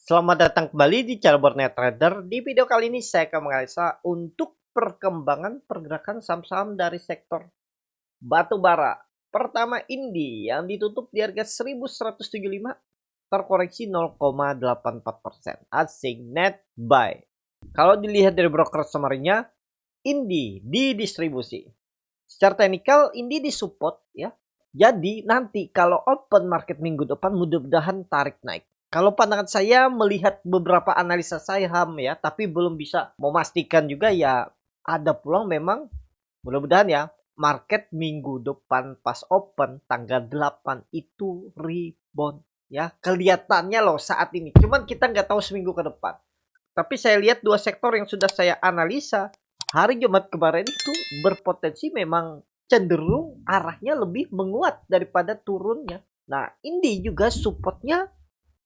Selamat datang kembali di channel Borneo Trader. Di video kali ini saya akan menganalisa untuk perkembangan pergerakan saham-saham dari sektor batubara. Pertama, Indi yang ditutup di harga 1175, terkoreksi 0,84%. Asing net buy. Kalau dilihat dari broker summary-nya, Indi didistribusi. Secara teknikal Indi disupport ya. Jadi nanti kalau open market minggu depan mudah-mudahan tarik naik. Kalau pandangan saya melihat beberapa analisa saham ya, tapi belum bisa memastikan juga ya, ada peluang memang mudah-mudahan ya market minggu depan pas open tanggal 8 itu rebound ya. Kelihatannya loh saat ini. Cuman kita nggak tahu seminggu ke depan. Tapi saya lihat dua sektor yang sudah saya analisa hari Jumat kemarin itu berpotensi memang cenderung arahnya lebih menguat daripada turunnya. Nah, ini juga supportnya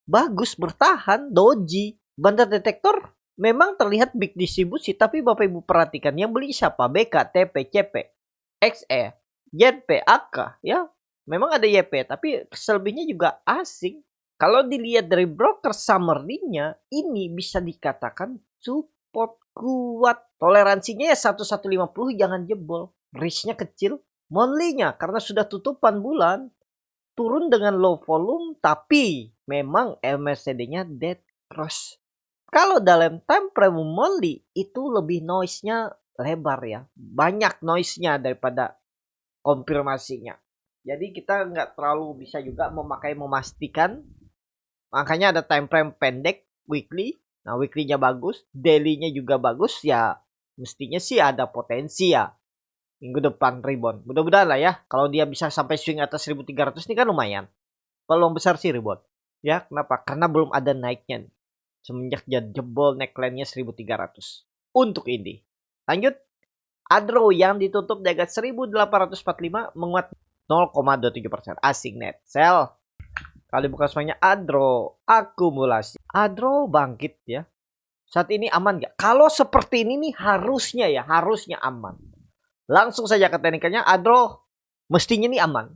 bagus, bertahan, doji. Bandar detektor memang terlihat big distribusi, tapi Bapak Ibu perhatikan yang beli siapa? BK, TP, CP, XE, JP, AK ya. Memang ada YP, tapi selebihnya juga asing. Kalau dilihat dari broker summary-nya, ini bisa dikatakan support kuat. Toleransinya ya 1150, jangan jebol. Risk-nya kecil. Monthly-nya karena sudah tutupan bulan, turun dengan low volume, tapi memang MACD-nya dead cross. Kalau dalam time frame monthly itu lebih noise-nya lebar ya. Banyak noise-nya daripada konfirmasinya. Jadi kita nggak terlalu bisa juga memastikan. Makanya ada time frame pendek, weekly. Nah, weekly-nya bagus, daily-nya juga bagus ya. Mestinya sih ada potensi ya. Minggu depan rebound. Mudah-mudahan lah ya. Kalau dia bisa sampai swing atas 1300 ini kan lumayan. Peluang besar sih rebound. Ya, kenapa? Karena belum ada naiknya. Semenjak jebol neckline-nya 1300. Untuk ini. Lanjut. Adro yang ditutup di harga 1845 menguat 0,27%. Asing net sell. Kalau bukan semuanya Adro akumulasi. Adro bangkit ya. Saat ini aman nggak? Kalau seperti ini nih harusnya aman. Langsung saja ke teknikalnya, Adro mestinya nih aman.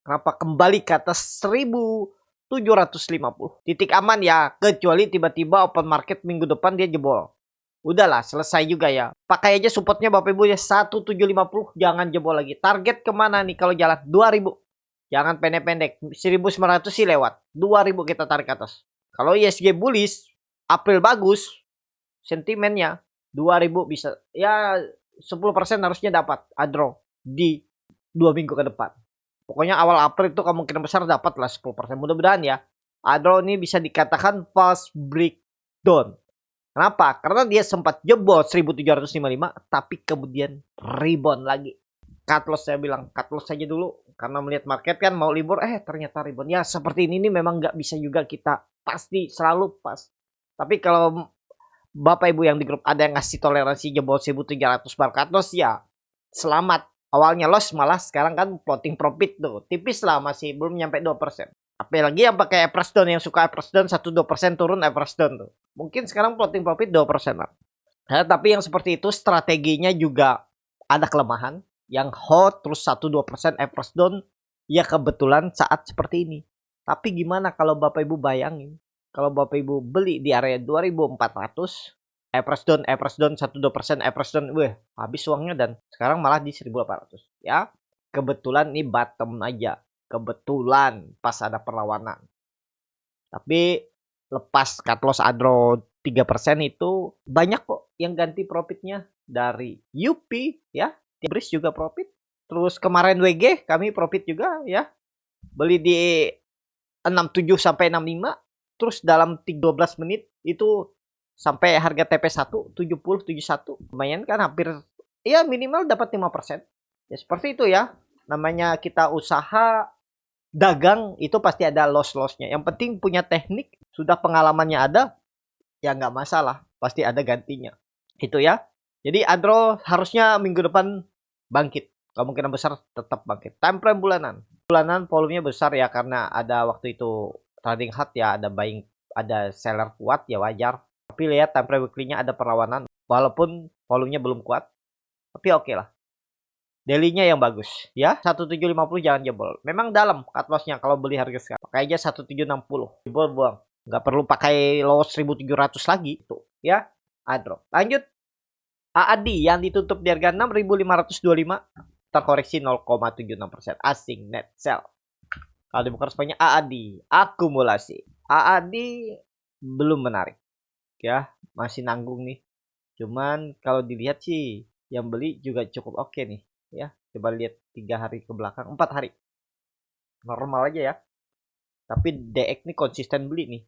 Kenapa? Kembali ke atas 1750. Titik aman ya, kecuali tiba-tiba open market minggu depan dia jebol. Udahlah, selesai juga ya. Pakai aja supportnya Bapak Ibu ya, 1750, jangan jebol lagi. Target kemana nih kalau jalan? 2000. Jangan pendek-pendek, 1900 sih lewat. 2000 kita tarik ke atas. Kalau ISG bullish, April bagus, sentimennya 2000 bisa. Ya 10% harusnya dapat Adro di 2 minggu ke depan. Pokoknya awal April itu kemungkinan besar dapat lah 10%. Mudah-mudahan ya. Adro ini bisa dikatakan false breakdown. Kenapa? Karena dia sempat jebol 1755 tapi kemudian rebound lagi. Cut loss saya bilang, cut loss saja dulu. Karena melihat market kan mau libur, ternyata rebound. Ya seperti ini memang nggak bisa juga kita pasti selalu pas. Tapi kalau Bapak Ibu yang di grup ada yang ngasih toleransi jebol 1300 bar cut loss ya selamat. Awalnya loss malah sekarang kan floating profit tuh. Tipis lah, masih belum nyampe 2%. Apalagi yang pakai average down, yang suka average down 1-2% turun average down tuh. Mungkin sekarang floating profit 2% lah. Nah, tapi yang seperti itu strateginya juga ada kelemahan. Yang hot terus 1-2% average down ya kebetulan saat seperti ini. Tapi gimana kalau Bapak Ibu bayangin, kalau Bapak Ibu beli di area 2400, average down 1-2%, average down, habis uangnya dan sekarang malah di 1800 ya. Kebetulan ini bottom aja. Kebetulan pas ada perlawanan. Tapi lepas cut loss Adro 3% itu banyak kok yang ganti profitnya dari UP ya. Bris juga profit. Terus kemarin WG kami profit juga ya. Beli di 67 sampai 65. Terus dalam 12 menit itu sampai harga TP1 70 71. Lumayan kan, hampir ya minimal dapat 5%. Ya seperti itu ya. Namanya kita usaha dagang itu pasti ada loss-lossnya. Yang penting punya teknik, sudah pengalamannya ada, ya nggak masalah. Pasti ada gantinya. Itu ya. Jadi Adro harusnya minggu depan bangkit. Kemungkinan besar tetap bangkit. Time frame bulanan. Bulanan volumenya besar ya karena ada waktu itu trading hard ya, ada buying, ada seller kuat ya wajar. Tapi lihat time frame weekly-nya ada perlawanan walaupun volumenya belum kuat. Tapi oke lah. Daily-nya yang bagus ya, 1750 jangan jebol. Memang dalam cut loss-nya kalau beli harga sekarang. Pakai aja 1760. Jebol buang. Nggak perlu pakai loss 1700 lagi tuh ya. Drop. Lanjut. AAD yang ditutup di harga 6.525 terkoreksi 0,76%. Asing net sell. Kalau dibuka responnya AAD akumulasi. AAD belum menarik ya, masih nanggung nih. Cuman kalau dilihat sih yang beli juga cukup oke nih ya. Coba lihat 3 hari ke belakang, 4 hari. Normal aja ya. Tapi DX nih konsisten beli nih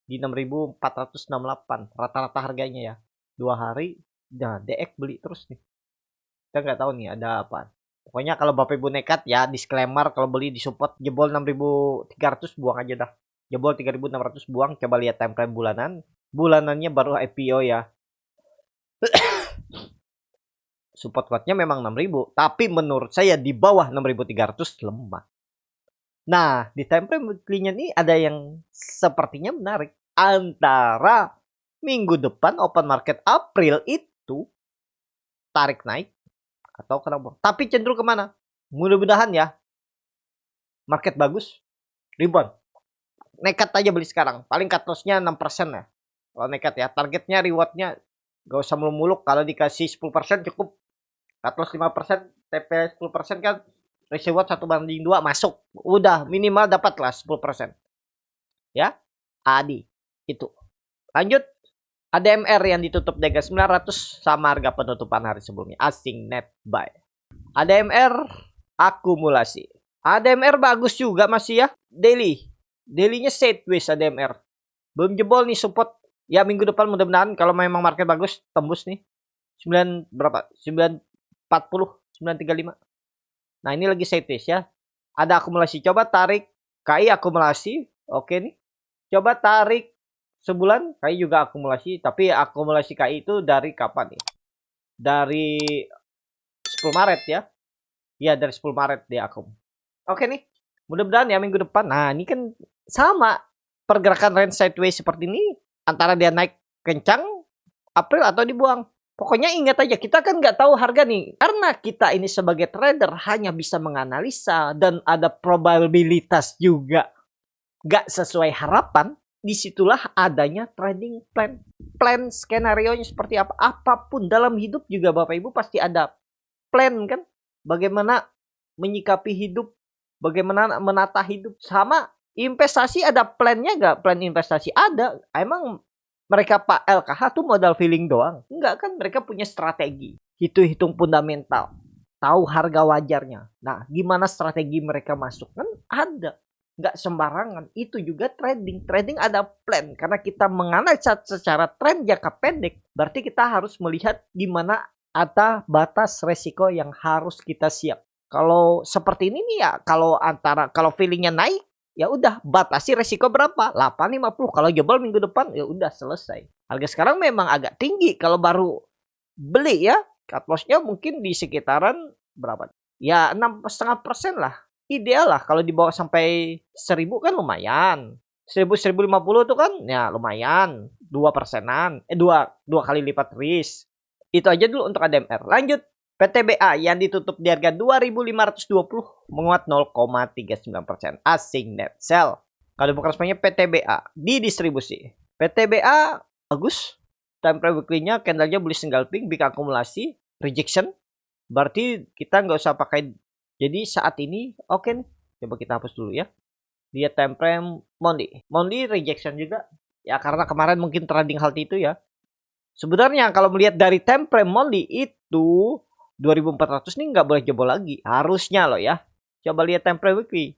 di 6.468 rata-rata harganya ya. 2 hari nah DX beli terus nih. Kita nggak tahu nih ada apa. Pokoknya kalau Bapak Ibu nekat ya, disclaimer, kalau beli di support jebol 6.300 buang aja dah. Jebol 3.600 buang, coba lihat time frame bulanan. Bulanannya baru IPO ya. Support kuatnya memang 6.000, tapi menurut saya di bawah 6.300 lemah. Nah, di time frame weekly-nya nih ada yang sepertinya menarik. Antara minggu depan open market April itu tarik naik atau kenapa? Tapi cenderung kemana? Mudah-mudahan ya market bagus, rebound. Nekat aja beli sekarang. Paling cut loss-nya 6% ya. Kalau nekat ya, targetnya reward-nya gak usah muluk-muluk. Kalau dikasih 10% cukup. Cut loss 5%, TP 10% kan ratio reward 1/2 masuk. Udah minimal dapatlah 10%. Ya, ADI itu. Lanjut. ADMR yang ditutup di harga 900 sama harga penutupan hari sebelumnya. Asing net buy. ADMR akumulasi. ADMR bagus juga masih ya. Daily-nya sideways ADMR. Belum jebol nih support. Ya minggu depan mudah-mudahan kalau memang market bagus tembus nih. 9 berapa? 940, 935. Nah, ini lagi sideways ya. Ada akumulasi. Coba tarik KI akumulasi. Oke nih. Coba tarik sebulan KI juga akumulasi, tapi akumulasi KI itu dari kapan nih? Dari 10 Maret ya. Iya, dari 10 Maret dia akum. Oke nih. Mudah-mudahan ya minggu depan. Nah, ini kan sama pergerakan range sideways seperti ini antara dia naik kencang April atau dibuang. Pokoknya ingat aja, kita kan nggak tahu harga nih. Karena kita ini sebagai trader hanya bisa menganalisa dan ada probabilitas juga nggak sesuai harapan. Disitulah adanya trading plan. Plan skenario-nya seperti apa. Apapun dalam hidup juga Bapak Ibu pasti ada plan kan. Bagaimana menyikapi hidup. Bagaimana menata hidup. Sama investasi ada plannya nggak? Plan investasi ada. Emang mereka Pak LKH tuh modal feeling doang? Enggak kan, mereka punya strategi. Hitung fundamental. Tahu harga wajarnya. Nah, gimana strategi mereka masuk? Kan ada. Nggak sembarangan. Itu juga trading. Trading ada plan. Karena kita menganalisa secara tren jangka pendek. Berarti kita harus melihat gimana ada batas resiko yang harus kita siap. Kalau seperti ini nih ya, kalau feelingnya naik, ya udah batasi resiko berapa? 850. Kalau jebol minggu depan ya udah selesai. Harga sekarang memang agak tinggi kalau baru beli ya. Cut loss-nya mungkin di sekitaran berapa? Ya 6,5% lah. Ideal lah kalau dibawa sampai 1000 kan lumayan. 1000-1050 tuh kan ya lumayan. 2%-an. Dua kali lipat risk. Itu aja dulu untuk ADMR. Lanjut. PTBA yang ditutup di harga 2.520 menguat 0,39%. Asing net sell. Kalau bukan responnya PTBA di distribusi. PTBA bagus. Time frame weekly-nya candle-nya bullish engulfing, big akumulasi, rejection. Berarti kita nggak usah pakai. Jadi saat ini oke nih. Coba kita hapus dulu ya. Dia time frame monthly. Monthly rejection juga. Ya karena kemarin mungkin trading halt itu ya. Sebenarnya kalau melihat dari time frame monthly itu 2400 nih nggak boleh jebol lagi. Harusnya loh ya. Coba lihat time frame weekly.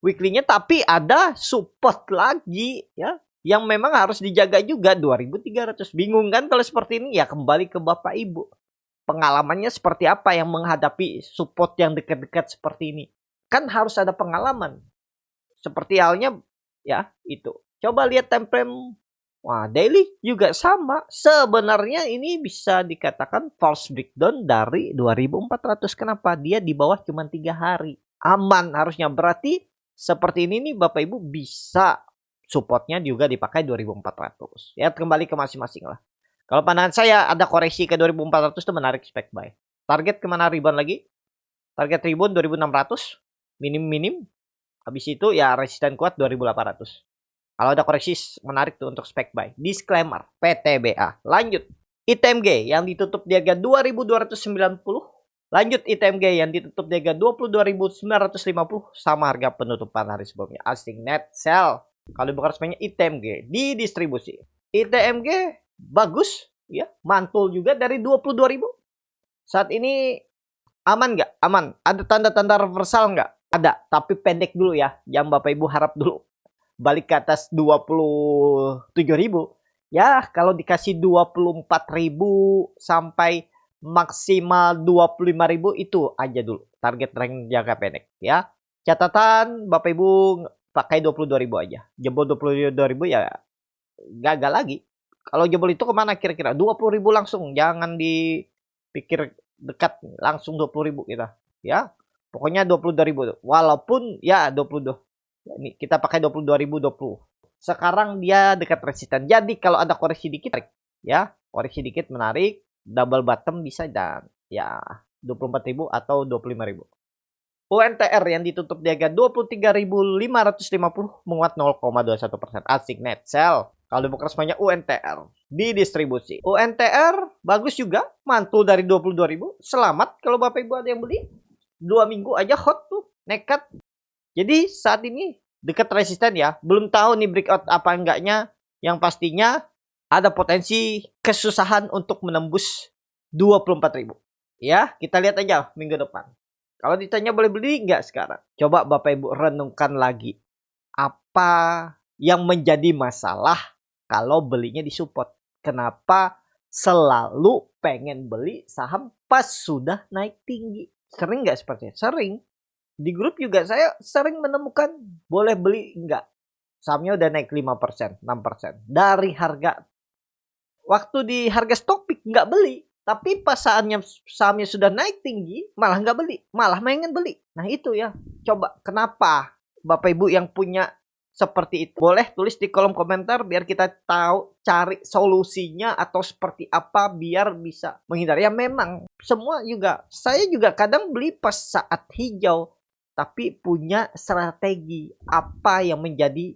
Weekly-nya tapi ada support lagi ya. Yang memang harus dijaga juga 2300. Bingung kan kalau seperti ini? Ya kembali ke Bapak Ibu. Pengalamannya seperti apa yang menghadapi support yang dekat-dekat seperti ini. Kan harus ada pengalaman. Seperti halnya ya itu. Coba lihat time frame. Wah, daily juga sama. Sebenarnya ini bisa dikatakan false breakdown dari 2400. Kenapa? Dia di bawah cuma 3 hari. Aman harusnya. Berarti seperti ini nih Bapak Ibu bisa supportnya juga dipakai 2400. Ya kembali ke masing-masing lah. Kalau pandangan saya ada koreksi ke 2400 itu menarik spek buy. Target kemana rebound lagi? Target rebound 2600. Minim. Habis itu ya resisten kuat 2800. Kalau ada koreksi menarik tuh untuk spek buy. Disclaimer PTBA. Lanjut. ITMG yang ditutup di harga 2.290. Lanjut ITMG yang ditutup di harga 22.950 sama harga penutupan hari sebelumnya. Asing net sell. Kalau bukan resminya ITMG di distribusi. ITMG bagus ya, mantul juga dari 22.000. Saat ini aman nggak? Aman. Ada tanda-tanda reversal nggak? Ada, tapi pendek dulu ya. Yang Bapak Ibu harap dulu balik ke atas 27.000. Ya, kalau dikasih 24.000 sampai maksimal 25.000 itu aja dulu target rank jangka pendek ya. Catatan Bapak Ibu pakai 22.000 aja. Jebol 22.000 ya gagal lagi. Kalau jebol itu kemana kira-kira? 20.000 langsung, jangan dipikir dekat, langsung 20.000 kita ya. Pokoknya 22.000 walaupun ya 22. Ini kita pakai 22.020. Sekarang dia dekat resisten. Jadi kalau ada koreksi dikit ya, koreksi dikit menarik, double bottom bisa dan ya 24.000 atau 25.000. UNTR yang ditutup di harga 23.550 menguat 0,21%. Asik net sell. Kalau bukan semuanya UNTR di distribusi. UNTR bagus juga, mantul dari 22.000. Selamat kalau Bapak Ibu ada yang beli. 2 minggu aja hot tuh, nekat. Jadi saat ini dekat resisten ya. Belum tahu nih breakout apa enggaknya. Yang pastinya ada potensi kesusahan untuk menembus 24.000. Ya, kita lihat aja minggu depan. Kalau ditanya boleh beli enggak sekarang? Coba Bapak Ibu renungkan lagi. Apa yang menjadi masalah kalau belinya di support? Kenapa selalu pengen beli saham pas sudah naik tinggi? Sering nggak seperti itu? Sering. Di grup juga saya sering menemukan boleh beli enggak. Sahamnya udah naik 5%, 6%. Dari harga. Waktu di harga stock pick nggak beli. Tapi pas sahamnya sudah naik tinggi, malah nggak beli. Malah pengen beli. Nah itu ya. Coba kenapa Bapak Ibu yang punya seperti itu? Boleh tulis di kolom komentar biar kita tahu cari solusinya atau seperti apa biar bisa menghindari. Ya memang semua juga. Saya juga kadang beli pas saat hijau. Tapi punya strategi apa yang menjadi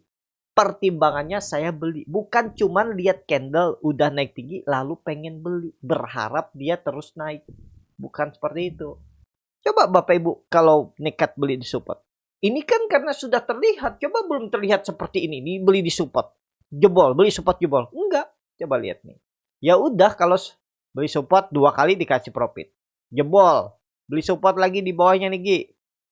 pertimbangannya saya beli. Bukan cuman lihat candle udah naik tinggi lalu pengen beli. Berharap dia terus naik. Bukan seperti itu. Coba Bapak Ibu kalau nekat beli di support. Ini kan karena sudah terlihat. Coba belum terlihat seperti ini. Ini beli di support. Jebol, beli support jebol. Enggak. Coba lihat nih. Ya udah kalau beli support 2 kali dikasih profit. Jebol. Beli support lagi di bawahnya nih Gi.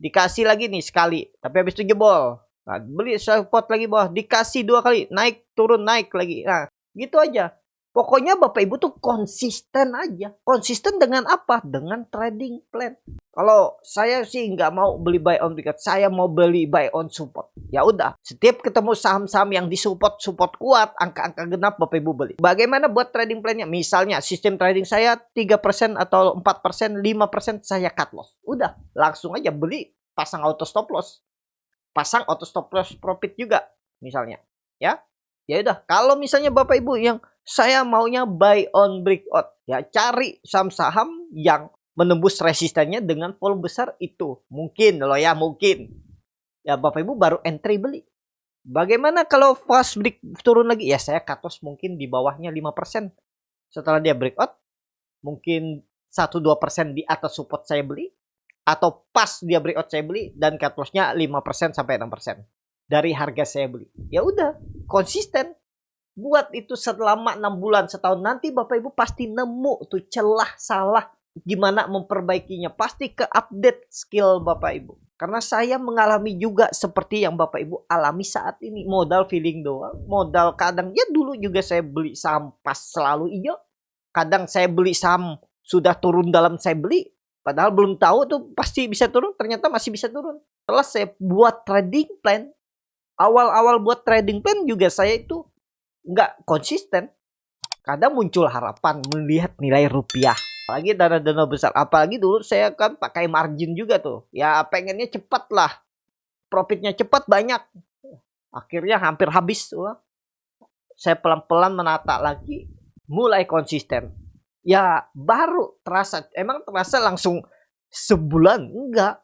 Dikasih lagi nih sekali, tapi habis itu jebol. Nah, beli support lagi bawah, dikasih 2 kali, naik turun naik lagi. Nah, gitu aja. Pokoknya Bapak Ibu tuh konsisten aja. Konsisten dengan apa? Dengan trading plan. Kalau saya sih nggak mau beli buy on breakout, saya mau beli buy on support. Ya udah, setiap ketemu saham-saham yang support kuat, angka-angka genap Bapak Ibu beli. Bagaimana buat trading plannya? Misalnya sistem trading saya 3% atau 4%, 5% saya cut loss. Udah, langsung aja beli, pasang auto stop loss. Pasang auto stop loss profit juga misalnya, ya. Ya udah, kalau misalnya Bapak Ibu yang saya maunya buy on breakout, ya cari saham-saham yang menembus resistannya dengan volume besar itu. Mungkin loh ya, mungkin. Ya Bapak Ibu baru entry beli. Bagaimana kalau fast break turun lagi? Ya saya cut loss mungkin di bawahnya 5%. Setelah dia breakout, mungkin 1-2% di atas support saya beli. Atau pas dia breakout saya beli dan cut loss-nya 5% sampai 6%. Dari harga saya beli. Ya udah, konsisten. Buat itu selama 6 bulan, setahun, nanti Bapak Ibu pasti nemu tuh celah salah gimana memperbaikinya. Pasti ke update skill Bapak Ibu. Karena saya mengalami juga seperti yang Bapak Ibu alami saat ini. Modal feeling doang. Modal kadang ya dulu juga saya beli saham pas selalu hijau. Kadang saya beli saham sudah turun dalam saya beli. Padahal belum tahu tuh pasti bisa turun. Ternyata masih bisa turun. Setelah saya buat trading plan. Awal-awal buat trading plan juga saya itu nggak konsisten. Kadang muncul harapan melihat nilai rupiah. Apalagi dana-dana besar. Apalagi dulu saya kan pakai margin juga tuh. Ya pengennya cepat lah. Profitnya cepat banyak. Akhirnya hampir habis. Saya pelan-pelan menata lagi. Mulai konsisten. Ya baru terasa. Emang terasa langsung sebulan? Enggak.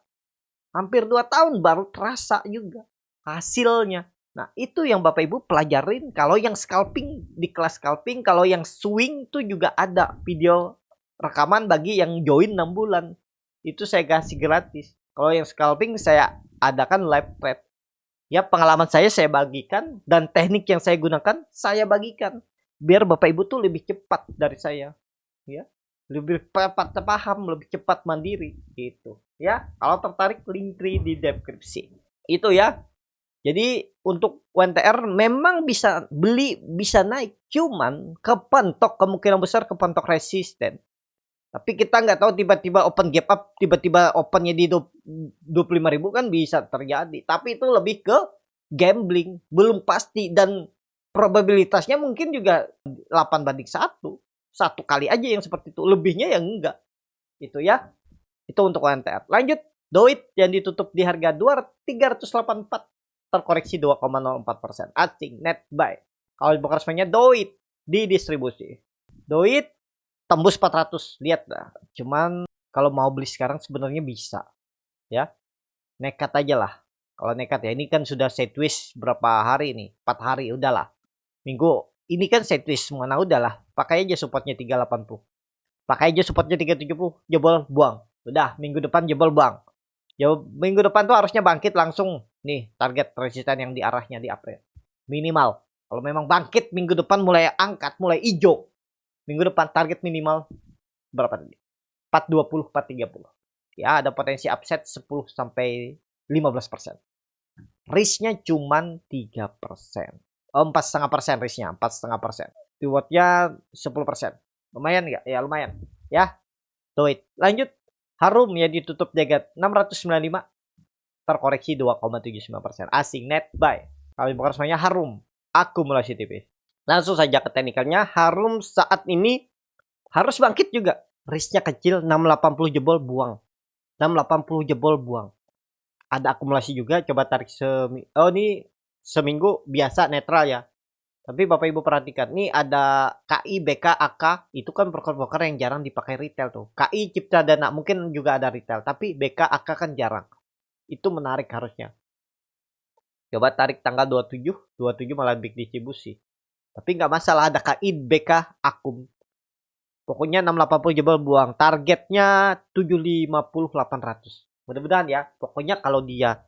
Hampir 2 tahun baru terasa juga hasilnya. Nah, itu yang Bapak Ibu pelajarin. Kalau yang scalping di kelas scalping, kalau yang swing tuh juga ada video rekaman bagi yang join 6 bulan. Itu saya kasih gratis. Kalau yang scalping saya adakan live thread. Ya, pengalaman saya bagikan dan teknik yang saya gunakan saya bagikan. Biar Bapak Ibu tuh lebih cepat dari saya. Ya. Lebih cepat paham, lebih cepat mandiri gitu. Ya, kalau tertarik link tree di deskripsi. Itu ya. Jadi untuk WNTR memang bisa beli, bisa naik. Cuman kepentok, kemungkinan besar kepentok resisten. Tapi kita nggak tahu tiba-tiba open gap up, tiba-tiba opennya di 25.000 kan bisa terjadi. Tapi itu lebih ke gambling, belum pasti. Dan probabilitasnya mungkin juga 8/1. Satu kali aja yang seperti itu. Lebihnya yang enggak. Itu ya. Itu untuk WNTR. Lanjut. Doit yang ditutup di harga 384. Terkoreksi 2,04%. Asing net buy. Kalau di broker semuanya Doit di distribusi. Doit tembus 400. Lihat dah. Cuman kalau mau beli sekarang sebenarnya bisa. Ya. Nekat aja lah. Kalau nekat ya. Ini kan sudah sideways berapa hari nih? 4 hari. Udahlah. Minggu. Ini kan sideways. Mana udahlah. Pakai aja supportnya 380. Pakai aja supportnya 370. Jebol buang. Udah. Minggu depan jebol buang. Minggu depan tuh harusnya bangkit langsung. Nih target resisten yang di arahnya di April. Minimal. Kalau memang bangkit minggu depan mulai angkat, mulai hijau. Minggu depan target minimal berapa tadi? 420, 430. Ya ada potensi upset 10 sampai 15%. Risknya cuman 3%. 4,5% risknya, 4,5%. Rewardnya 10%. Lumayan nggak? Ya lumayan. Ya. Tuh. Lanjut. Harum ya ditutup jagat 695. Terkoreksi 2,79%. Asing net buy. Kalau bukan semuanya Harum. Akumulasi tipis. Langsung saja ke teknikalnya. Harum saat ini harus bangkit juga. Risknya kecil. 680 jebol buang. 680 jebol buang. Ada akumulasi juga. Coba tarik ini seminggu biasa netral ya. Tapi Bapak Ibu perhatikan. Ini ada KI, BK, AK. Itu kan broker-broker yang jarang dipakai retail tuh. KI, Cipta Dana. Mungkin juga ada retail. Tapi BK, AK kan jarang. Itu menarik harusnya. Coba tarik tanggal 27. 27 malah big distribusi. Tapi nggak masalah. Ada KI, BK, Akum. Pokoknya 680 jebol buang. Targetnya 750, 800. Mudah-mudahan ya. Pokoknya kalau dia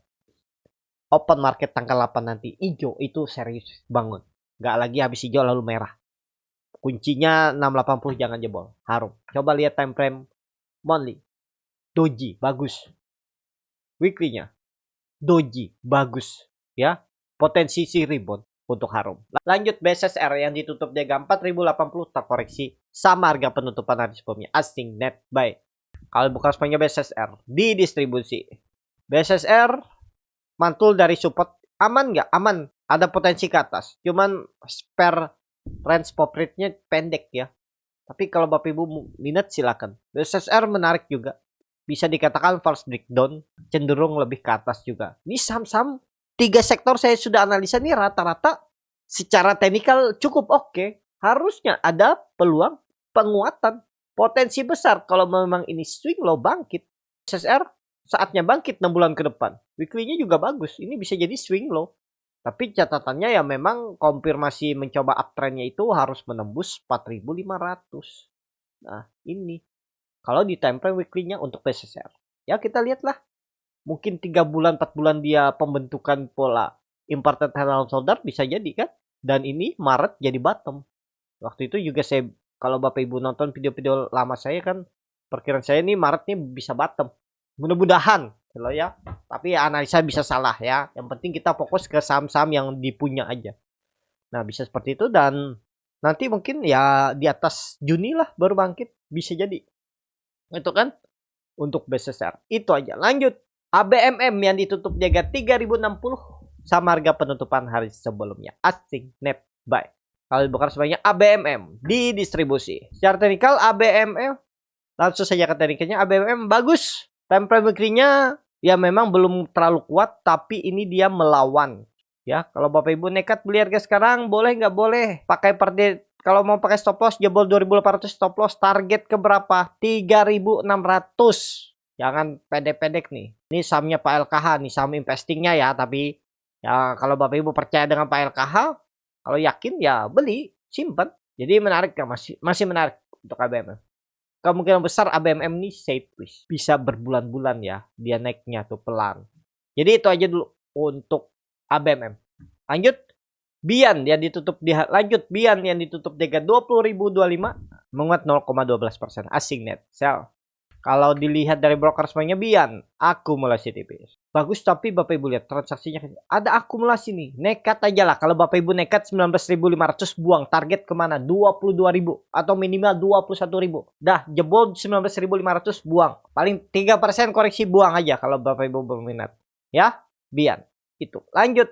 open market tanggal 8 nanti hijau, itu serius bangun. Nggak lagi habis hijau lalu merah. Kuncinya 680 jangan jebol. Harum. Coba lihat time frame monthly. Doji bagus. Weekly-nya Doji bagus ya. Potensi si rebound untuk Harum. Lanjut BSSR yang ditutup di harga 4.080 terkoreksi sama harga penutupan hari sebelumnya. Asing net buy. Kalau bukan semuanya BSSR di distribusi. BSSR mantul dari support. Aman nggak? Aman. Ada potensi ke atas. Cuman spare range pop rate-nya pendek ya. Tapi kalau Bapak Ibu minat silakan. BSSR menarik juga. Bisa dikatakan false breakdown, cenderung lebih ke atas juga. Ini saham-saham 3 sektor saya sudah analisa nih rata-rata secara teknikal cukup oke. Harusnya ada peluang penguatan. Potensi besar kalau memang ini swing low bangkit. SSR saatnya bangkit 6 bulan ke depan. Weekly-nya juga bagus. Ini bisa jadi swing low. Tapi catatannya ya memang konfirmasi mencoba uptrendnya itu harus menembus 4.500. Nah ini. Kalau di time frame weekly-nya untuk BSSR. Ya kita lihatlah. Mungkin 3 bulan, 4 bulan dia pembentukan pola imported head and shoulder bisa jadi kan. Dan ini Maret jadi bottom. Waktu itu juga saya, kalau Bapak Ibu nonton video-video lama saya kan. Perkiraan saya ini Maret nih bisa bottom. Mudah-mudahan. Ya. Tapi analisa bisa salah ya. Yang penting kita fokus ke saham-saham yang dipunya aja. Nah bisa seperti itu dan nanti mungkin ya di atas Juni lah baru bangkit. Bisa jadi. Itu kan untuk BSSR. Itu aja. Lanjut. ABMM yang ditutup di harga 3.060 sama harga penutupan hari sebelumnya. Asing net buy. Kalau bukan sebanyak ABMM di distribusi. Secara teknikal ABMM langsung saja ke teknikalnya. ABMM bagus. Time frame weekly-nya ya memang belum terlalu kuat tapi ini dia melawan. Ya, kalau Bapak Ibu nekat beli harga sekarang boleh nggak boleh pakai per day. Kalau mau pakai stop loss jebol 2.800 stop loss, target ke berapa? 3.600. Jangan pendek-pendek nih. Ini sahamnya Pak LKH nih, saham investingnya ya, tapi Ya kalau Bapak Ibu percaya dengan Pak LKH, kalau yakin ya beli, simpan. Jadi menarik ya, masih menarik untuk ABMM. Kemungkinan besar ABMM ini safe bisa berbulan-bulan ya dia naiknya tuh pelan. Jadi itu aja dulu untuk ABMM. Lanjut Bian yang ditutup di harga 20.025 menguat 0,12%. Asing net sell. Kalau dilihat dari broker semuanya Bian, akumulasi tipis. Bagus tapi Bapak Ibu lihat transaksinya ada akumulasi nih. Nekat aja lah. Kalau Bapak Ibu nekat 19.500 buang target kemana? 22.000 atau minimal 21.000. Dah jebol 19.500 buang. Paling 3% koreksi buang aja kalau Bapak Ibu berminat. Ya, Bian. Itu. Lanjut.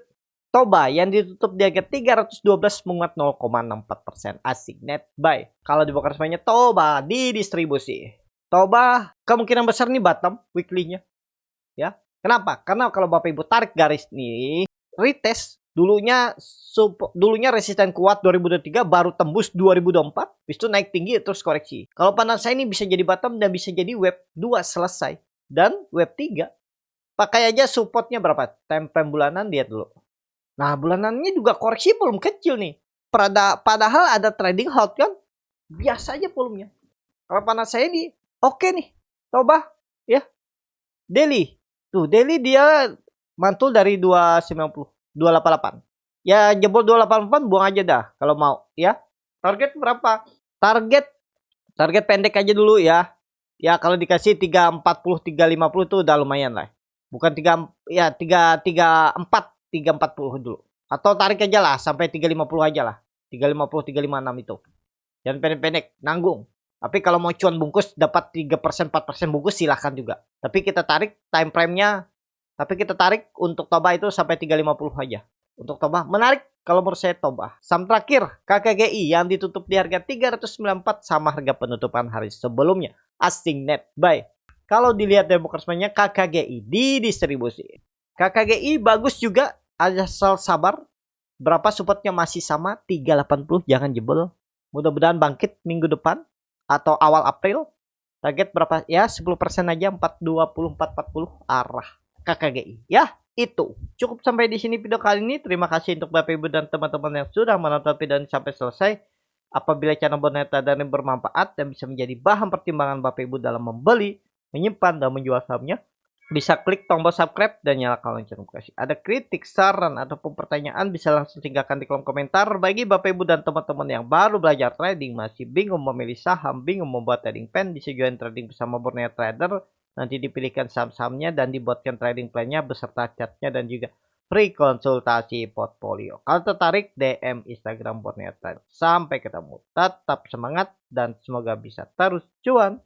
Toba yang ditutup di harga 312 menguat 0,64%. Asik net buy. Kalau di broker semuanya Toba di distribusi. Toba kemungkinan besar nih bottom weekly-nya. Ya. Kenapa? Karena kalau Bapak Ibu tarik garis nih, retest dulunya resisten kuat 2023 baru tembus 2024, habis itu naik tinggi terus koreksi. Kalau pandang saya ini bisa jadi bottom dan bisa jadi wave 2 selesai dan wave 3. Pakai aja supportnya berapa? Time frame bulanan lihat dulu. Nah, bulanannya juga koreksi belum kecil nih. Padahal ada trading halt kan? Biasa aja volumenya. Kalau pandang saya ini oke nih, coba ya. Daily. Tuh, daily dia mantul dari 290, 288. Ya jebol 288 buang aja dah kalau mau ya. Target berapa? Target pendek aja dulu ya. Ya kalau dikasih 340, 350 tuh udah lumayan lah. Bukan 340 dulu. Atau tarik aja lah sampai 350 aja lah. 350, 356 itu. Jangan pendek-pendek, nanggung. Tapi kalau mau cuan bungkus dapat 3%, 4% bungkus silahkan juga. Tapi kita tarik time frame-nya. Tapi kita tarik untuk Toba itu sampai 350 aja. Untuk Toba menarik kalau menurut saya Toba. Saham terakhir KKGI yang ditutup di harga 394 sama harga penutupan hari sebelumnya. Asing net buy. Kalau dilihat demokrasinya KKGI di distribusi. KKGI bagus juga, asal sabar. Berapa supportnya masih sama 380, jangan jebol. Mudah-mudahan bangkit minggu depan atau awal April. Target berapa? Ya 10% aja, 420, 440 arah KKGI. Ya, itu. Cukup sampai di sini video kali ini. Terima kasih untuk Bapak Ibu dan teman-teman yang sudah menonton video ini sampai selesai. Apabila channel Boneta dan ini bermanfaat dan bisa menjadi bahan pertimbangan Bapak Ibu dalam membeli, menyimpan, dan menjual sahamnya, bisa klik tombol subscribe dan nyalakan lonceng notifikasi. Ada kritik, saran, ataupun pertanyaan bisa langsung tinggalkan di kolom komentar. Bagi Bapak Ibu dan teman-teman yang baru belajar trading, masih bingung memilih saham, bingung membuat trading plan, bisa join trading bersama Borneo Trader. Nanti dipilihkan saham-sahamnya dan dibuatkan trading plan-nya beserta chartnya dan juga free konsultasi portfolio. Kalau tertarik, DM Instagram Borneo Trader. Sampai ketemu. Tetap semangat dan semoga bisa terus cuan.